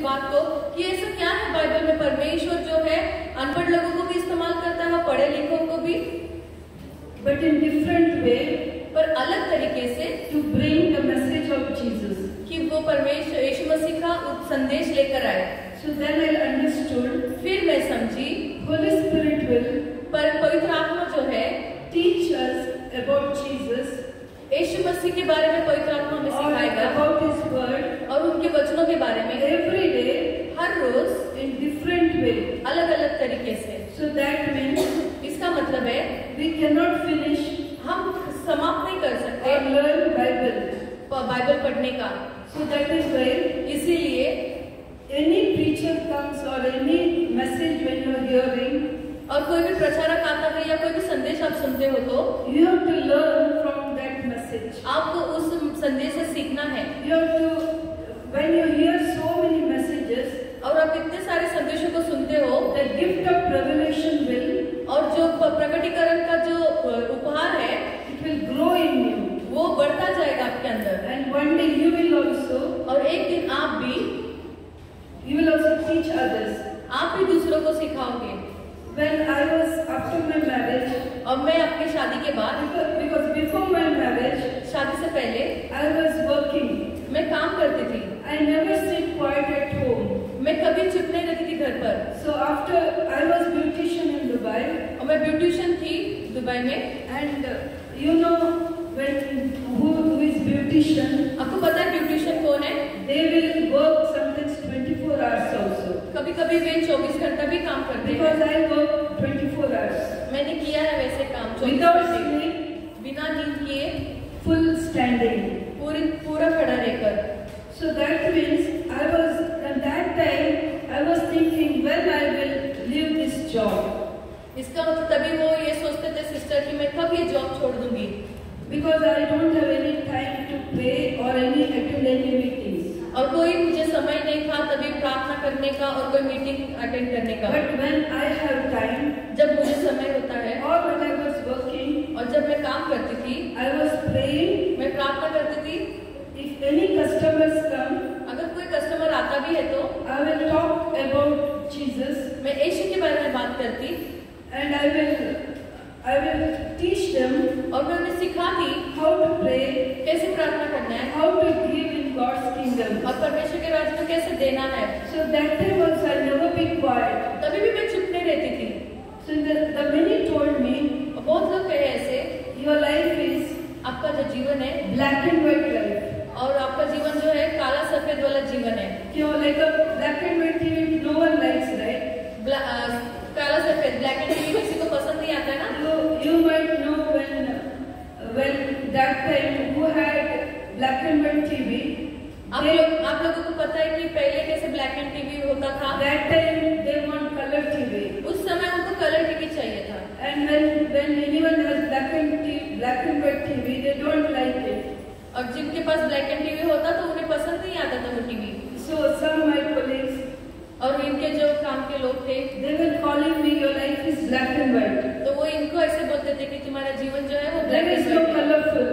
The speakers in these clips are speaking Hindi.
बात को कि ऐसा क्या है बाइबल में, परमेश्वर जो है अनपढ़ लोगों को भी इस्तेमाल करता है, पढ़े लिखों को भी, but in different way, पर अलग तरीके से, to bring the message of Jesus. कि वो परमेश्वर यीशु मसीह का संदेश लेकर आए। So then I understood. फिर मैं समझी Holy Spirit will पर पवित्र आत्मा जो है teach us about Jesus, यीशु मसीह के बारे में पवित्र आत्मा हमें or सिखाएगा, about His word, और उनके वचनों के बारे में every day her rose in different way. अलग अलग तरीके से। So that means इसका मतलब है we cannot finish हम समाप्त नहीं कर सकते or learn Bible. बाइबल पढ़ने का। So that is why इसीलिए any preacher comes or any message when you are hearing, और कोई भी प्रचारक आता है या कोई भी संदेश आप सुनते हो तो you have to learn from that message. आपको उस संदेश से सीखना है। You have to, when you hear so many messages, और आप इतने सारे संदेशों को सुनते हो, the gift of revelation will, और जो प्रकटीकरण का जो उपहार है it will grow in you. वो बढ़ता जाएगा आपके अंदर, And one day you will also, और एक दिन आप भी you will also teach others. आप भी दूसरों को सिखाओगे। When I was after my marriage, और मैं अपनी शादी के बाद, because before my marriage, शादी से पहले I was working. मैं काम करती थी, I never sit quiet at home. मैं कभी चुप नहीं रहती थी घर पर। So after I was beautician in Dubai, और मैं ब्यूटिशियन थी दुबई में। and you know when who is beautician, आपको पता है ब्यूटिशियन कौन है? they will work sometimes 24 hours also. कभी कभी वे 24 घंटा भी काम करते हैं। Because I work 24 hours. मैंने किया है वैसे काम 24 Without घंटे, sleep, बिना नींद किए, full standing. पूरा खड़ा रहकर। So that means I was, at that time, I was thinking when I will leave this job. इसका मतलब तभी वो ये सोचते थे सिस्टर कि मैं कब ये जॉब छोड़ दूंगी, Because I don't have any time to pray or any attend any meetings. और कोई मुझे समय नहीं था तभी प्रार्थना करने का और कोई मीटिंग अटेंड करने का। But when I have time, जब मुझे समय होता है or when I was working, और जब मैं काम करती थी, I was praying. मैं प्रार्थना करती थी। If any customers come, अगर कोई कस्टमर आता भी है तो I will talk about Jesus, मैं यीशु के बारे में बात करती, and I will teach them और मैं उन्हें सिखाती how to pray, कैसे प्रार्थना करना है, how to give in God's kingdom. और परमेश्वर के राज्य में कैसे देना है। So that time also I never be quiet. तभी भी मैं चुप नहीं रहती थी। So the many told me, और बहुत लोग कहे ऐसे, your life is आपका जो जीवन है black and white life. और आपका जीवन जो है काला सफेद वाला जीवन है। क्यों, like a black and white TV no one likes, right? काला सफेद ब्लैक एंड व्हाइट किसी को पसंद नहीं आता है ना। You might know when that time who had black and white TV. आप लोगों को पता है कि पहले कैसे ब्लैक एंड टीवी होता था। That time they want color TV. उस समय उनको कलर टीवी चाहिए था। And when anyone has black and white TV, they don't like it. और जिनके पास ब्लैक एंड टीवी होता तो उन्हें पसंद नहीं आता था वो TV. So some of my colleagues, और इनके जो काम के लोग थे, they were calling me, your life is black and white. तो वो इनको ऐसे बोलते थे कि तुम्हारा जीवन जो है वो There black is and no white है। colorful.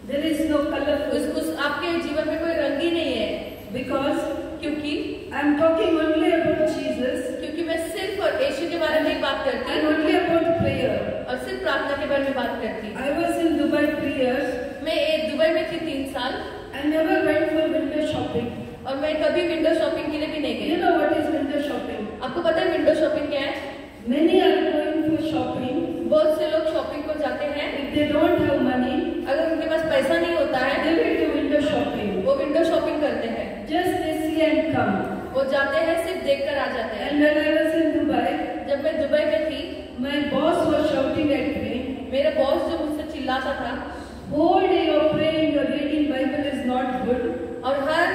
There is no colorful. उस आपके जीवन में कोई रंग ही नहीं है। Because क्योंकि I am talking only about Jesus मैं सिर्फ यीशु के बारे में बात करती and only about prayer. और सिर्फ प्रार्थना के बारे में बात करती। I was in Dubai 3 years. मैं दुबई में थी 3 साल। I never went for window shopping. और मैं कभी विंडो शॉपिंग के लिए भी नहीं You गई। know what is window shopping? आपको पता है विंडो शॉपिंग क्या है? Many are going for shopping. बहुत से लोग शॉपिंग को जाते हैं, If they don't have money, अगर उनके पास पैसा नहीं होता है they will do window shopping. वो विंडो शॉपिंग करते हैं। Just they see and come. वो जाते हैं सिर्फ देखकर आ जाते हैं। And when I was in Dubai, जब मैं दुबई में थी, my boss was shouting at me, मेरा बॉस जो मुझसे चिल्लाता था, whole day you're praying, you're reading Bible is not good. और हर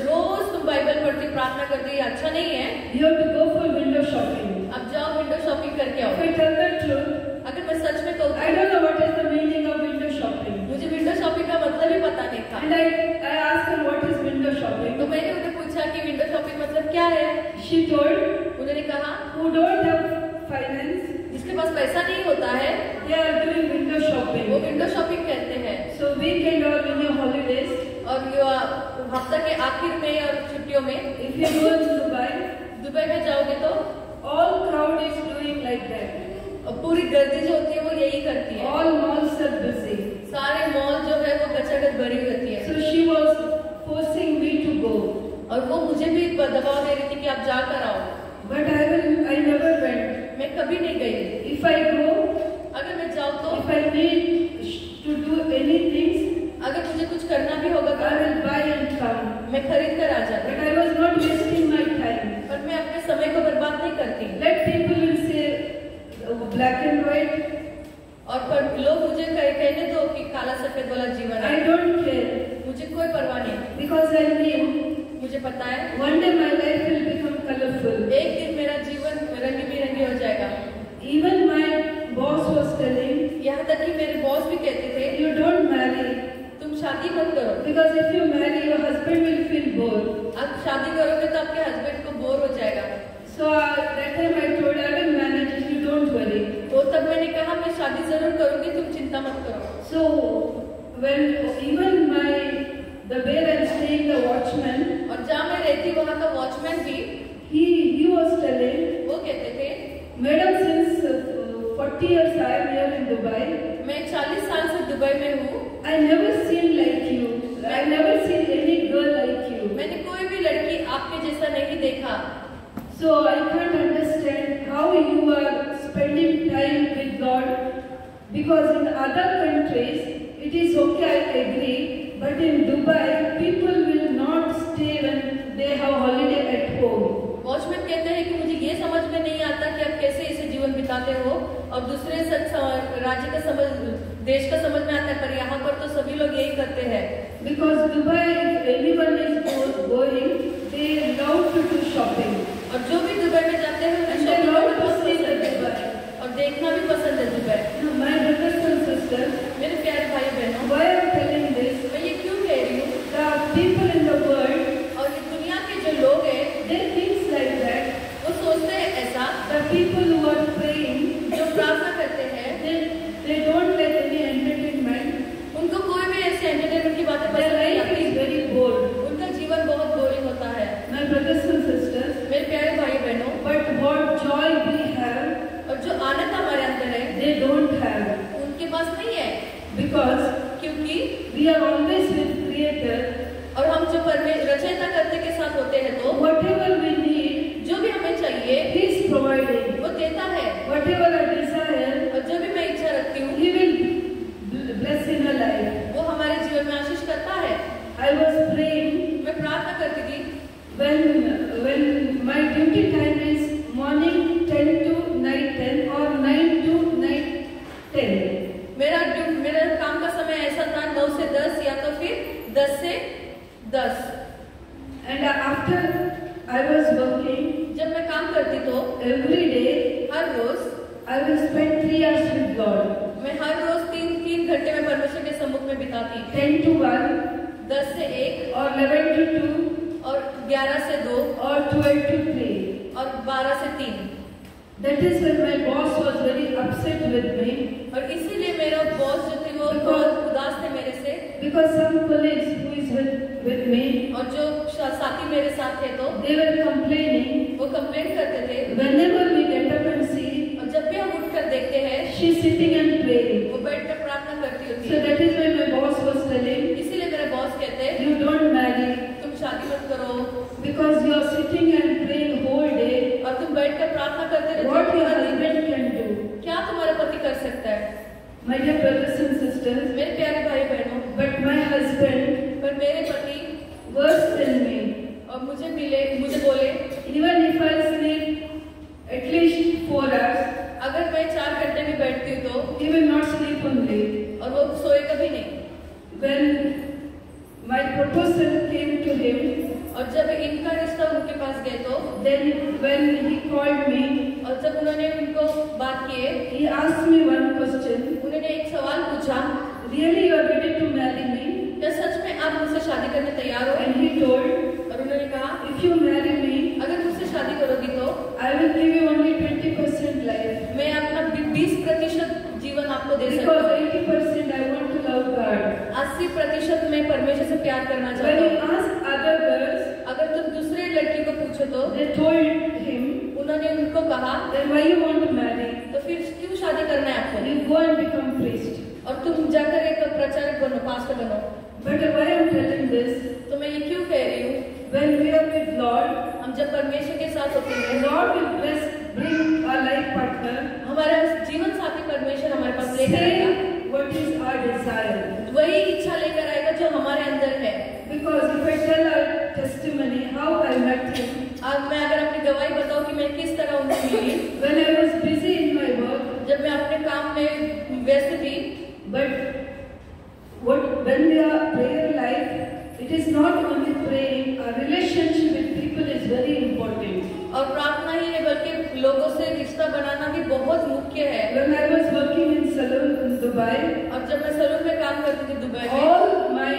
रोज तुम बाइबल पढ़ती प्रार्थना करती, ये अच्छा नहीं है, You have to go for window shopping. अब जाओ विंडो शॉपिंग करके If आओ। I tell the truth, अगर मैं सच में कहूँ, I don't know what is the meaning of window shopping. मुझे विंडो शॉपिंग का मतलब ही पता नहीं था। And I asked her what is window shopping. तो मैंने उन्हें पूछा कि विंडो शॉपिंग मतलब क्या है। She told, उन्होंने कहा who don't have finance, जिसके पास पैसा नहीं होता है they are doing window वो shopping. विंडो शॉपिंग करते हैं। So weekend or in your holidays, और हफ्ता के आखिर में और छुट्टियों में if you go to Dubai, Dubai में जाओगे तो all crowd is doing like that. पूरी गर्दी जो होती है वो यही करती है। All malls are busy. सारे मॉल जो है वो गचागच भरी होती है। So she was forcing me to go. और वो मुझे भी दबाव दे रही थी कि आप जाकर आओ। But I never went. मैं कभी नहीं गई। If I go, अगर मैं जाऊँ तो if I need to do anything, अगर मुझे कुछ करना भी होगा तो I will buy and come. मैं खरीद कर आ जाती। But I was not wasting my time. पर मैं अपने समय को बर्बाद नहीं करती। Let people will say black and white. और पर लोग मुझे कहने दो कि काला सफेद वाला जीवन है। I don't care. मुझे कोई परवाह नहीं। Because I knew मुझे पता है one day my life will become colorful. एक दिन मेरा जीवन रंगी बिरंगी हो जाएगा। Even my boss was telling, यहाँ तक कि मेरे बॉस भी कहते थे you don't marry. तुम शादी मत करो। Because if you marry, your husband will feel bored. आप शादी करोगे तो आपके हस्बैंड को बोर हो जाएगा। So that time I told I will manage it, you don't worry. तो तब मैंने कहा मैं शादी जरूर करूंगी, तुम चिंता मत करो। So when even the where I'm staying, the watchman, और जहाँ मैं रहती वहाँ का वॉचमैन भी he was telling, वो कहते थे Madam, since 40 years I am here in Dubai, मैं 40 साल से दुबई में हूँ। I never seen like you. I never seen any girl like you. मैंने कोई भी लड़की आपके जैसा नहीं देखा। So I can't understand how you are spending time with God. Because in other countries it is okay, I agree. But in Dubai, people will not stay when they have holiday at home. Watchman कहते हैं कि मुझे ये समझ में नहीं आता कि आप कैसे इसे जीवन बिताते हो और दूसरे राज्य का देश का समझ में आता है, पर यहाँ पर तो सभी लोग यही करते हैं। Because Dubai, if anyone is going, they love to do shopping. और जो भी दुबई में जाते हैं उन्हें They शॉपिंग love करना to बहुत see पसंद the है Dubai. और देखना भी पसंद है Dubai. My brothers and sisters, मेरे प्यारे भाई बहनों, why I am telling this? मैं ये क्यों कह रही हूँ? The people in the world, और ये दुनिया के जो लोग हैं they think like that. वो सोचते हैं ऐसा। The people who are praying, जो प्रार्थना करते हैं they don't like any entertainment. उनको कोई भी ऐसे एंटरटेनमेंट की बातें Their पसंद नहीं life आती। is very bored. उनका जीवन बहुत बोरिंग होता है। My brothers and sisters, मेरे प्यारे भाई बहनों, but what joy we have, और जो आनंद हमारे अंदर है they don't have. उनके पास नहीं है, Because क्योंकि we are always with Creator. और हम जो रचयिता करते के साथ होते हैं तो Whatever we need, जो भी हमें चाहिए He is providing. वो देता है। Whatever I desire, और जो भी मैं इच्छा रखती हूँ He will bless in our life. वो हमारे जीवन में आशीष करता है। I was praying मैं प्रार्थना करती थी when my duty time is morning 10 to night 10 or 9 to night 10. मेरा काम का समय ऐसा था 9 से 10 या तो फिर 10 से 10। And after I was working, जब मैं काम करती तो every day her rose I will spend 3 hours with God. मैं हर रोज 3 घंटे में परमेश्वर के सम्मुख में बिताती। 10 to 1 10 से 1 or 11 to 2 और 11 से 2 or 12 to 3. और 12 से 3। That is when my boss was very upset with me. और इसीलिए मेरा बॉस जो थे वो बहुत उदास थे मेरे से। Because some colleagues who is with me, और जो साथी मेरे साथ थे तो they were complaining. वो कंप्लेंट करते थे। Whenever we get up and see, और जब भी हम उठकर देखते हैं she is sitting and praying. वो बैठकर प्रार्थना करती होती So है। that is why my boss was telling, इसीलिए मेरे बॉस कहते हैं you don't marry तुम शादी मत करो because you are sitting and praying whole day. और तुम बैठकर प्रार्थना करते रहते What your हो। husband can do? क्या तुम्हारा पति कर सकता है? My dear brothers and sisters, मेरे प्यारे भाई बहनों, but my husband, पर मेरे पति worse than me. और मुझे बोले Even if I sleep at least 4 hours, अगर मैं 4 घंटे भी बैठती हूँ तो he will not sleep only. और वो सोए कभी नहीं। When my proposal came to him, और जब इनका रिश्ता उनके पास गए तो then when he called me, और जब उन्होंने उनको बात किए he asked me one question. उन्होंने एक सवाल पूछा, Really, you are ready to marry me? क्या सच में आप मुझसे शादी करने तैयार हो? And he told, और उन्होंने कहा if you marry me, अगर मुझसे शादी करोगी तो I will give you only 20% life. मैं अपना 20% जीवन आपको दे सकता Because हूँ। 80% I want to love God. 80% मैं परमेश्वर से प्यार करना When चाहता he हूँ। asked, मास्टर बनो। But why I'm telling this? तो मैं ये क्यों कह रही हूँ? When we are with Lord, हम जब परमेश्वर के साथ होते हैं, Lord will bring our life partner. हमारा जीवन साथी परमेश्वर हमारे पास लेकर आएगा। Say what is our desire. वही इच्छा लेकर आएगा जो हमारे अंदर है। Because if I tell our testimony how I met him, अब मैं अगर अपनी गवाही बताऊं कि मैं किस तरह उनको मिली, when I was busy in my work, जब मैं अपने काम में व्यस्त थी, but when we are prayer life, it is not only praying. Our relationship with people is very important. और प्रार्थना ही है बल्कि लोगों से रिश्ता बनाना भी बहुत मुख्य है। When I was working in salon in Dubai, और जब मैं सलून में काम करती थी दुबई में, all my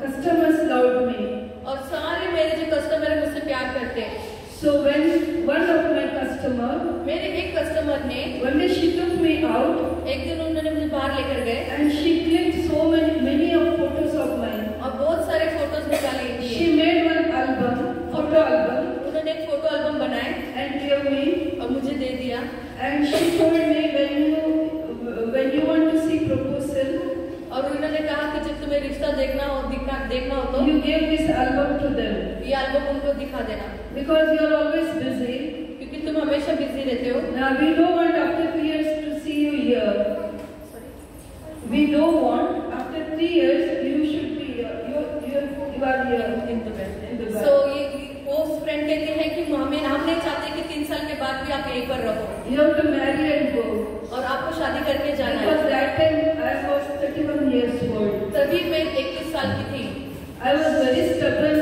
customers loved me. और सारे मेरे जो कस्टमर है मुझसे प्यार करते हैं। So when one of my customer, मेरे एक कस्टमर ने one day she took me out, एक दिन उन्होंने मुझे बाहर लेकर गए and she clicked so many of photos of mine. और बहुत सारे फोटोज निकाले दिए। She made one album, photo album, उन्होंने एक फोटो एल्बम बनाए and gave me. और मुझे दे दिया। And she told me when you want to see proposal, और उन्होंने कहा कि जब तुम्हें रिश्ता देखना हो तो you give this album to them. ये एल्बम उनको दिखा देना, Because you are always busy. क्योंकि तुम हमेशा बिजी रहते हो। Now we don't want after 3 years to see you here. We don't want after 3 years you should be here. You are here in Dubai. So ये वो फ्रेंड कहते हैं कि हम नहीं चाहते कि 3 साल के बाद भी आप यहीं पर रहो। You have to marry and go. और आपको शादी करके जाना है। Because that time I was 31 years old. तभी मैं 21 साल की थी। I was very stubborn.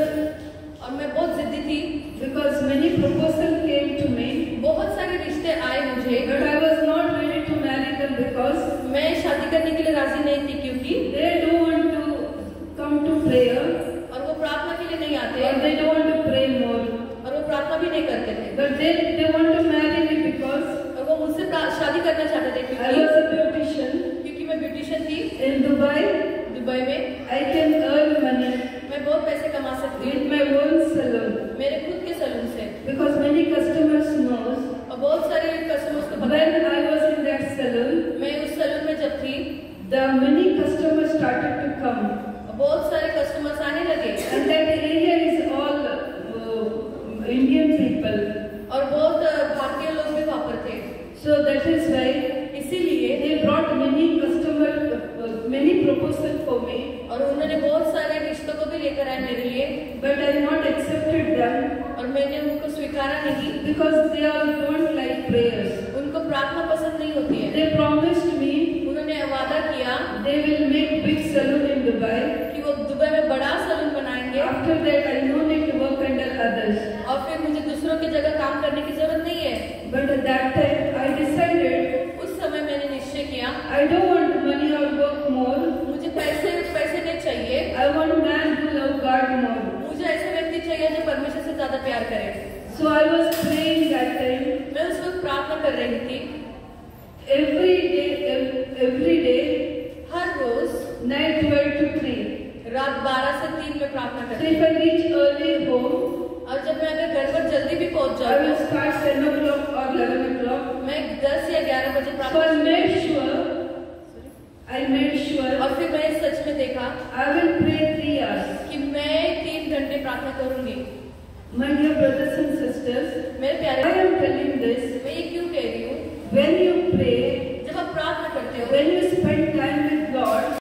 और मैं बहुत जिद्दी थी। Because many proposals came to me. बहुत सारे रिश्ते आए मुझे। But I was not ready to marry them because मैं शादी करने के लिए राजी नहीं थी क्योंकि they don't want to come to prayer. और वो प्रार्थना के लिए नहीं आते। Or they don't want to pray more. और वो प्रार्थना भी नहीं करते थे। But they want to marry me because और वो मुझसे शादी करना चाहते थे I was a beautician. क्योंकि मैं ब्यूटिशियन थी। In Dubai, दुबई में I can earn money मैं बहुत पैसे कमा सकती with हूँ my own salon. मेरे खुद के सलून से। Because many customers knows और बहुत सारे कस्टमर्स को पता when है। I was in that salon, मैं उस सलून में जब थी, the many customers started to come. बहुत सारे कस्टमर्स आने लगे। And that area is all Indian people. और बहुत भारतीय लोग भी वहाँ पर थे। So that is why इसीलिए they brought many many proposals for me. और उन्होंने बहुत सारे रिश्तों को भी लेकर आए मेरे लिए। But I not accepted them. और मैंने उनको स्वीकारा नहीं Because they all don't like prayers. उनको प्रार्थना पसंद नहीं होती है। They promised me उन्होंने वादा किया they will make big salon in Dubai. कि वो दुबई में बड़ा सलून बनाएंगे। After that, I no need to work under others. और फिर मुझे दूसरों की जगह काम करने की जरूरत नहीं है। But at that time, I decided उस समय मैंने निश्चय किया I don't want money or work more. मुझे पैसे नहीं चाहिए। I want man who love God more. मुझे ऐसे व्यक्ति चाहिए जो परमेश्वर से ज्यादा प्यार करे। So I was praying that time. मैं उस वक्त प्रार्थना कर रही थी। Every day, her rose 9:12 to 3. रात 12 से 3 में प्रार्थना So करती if I reach early home, और जब मैं अगर घर पर जल्दी भी पहुंच I will जाऊँ start 10 o'clock or 11 o'clock. मैं 10 या 11 बजे So प्रार्थना I made sure और फिर मैंने सच में देखा I will pray 3 hours. कि मैं 3 घंटे प्रार्थना करूंगी। My dear brothers and sisters, मेरे I प्यारे, am telling this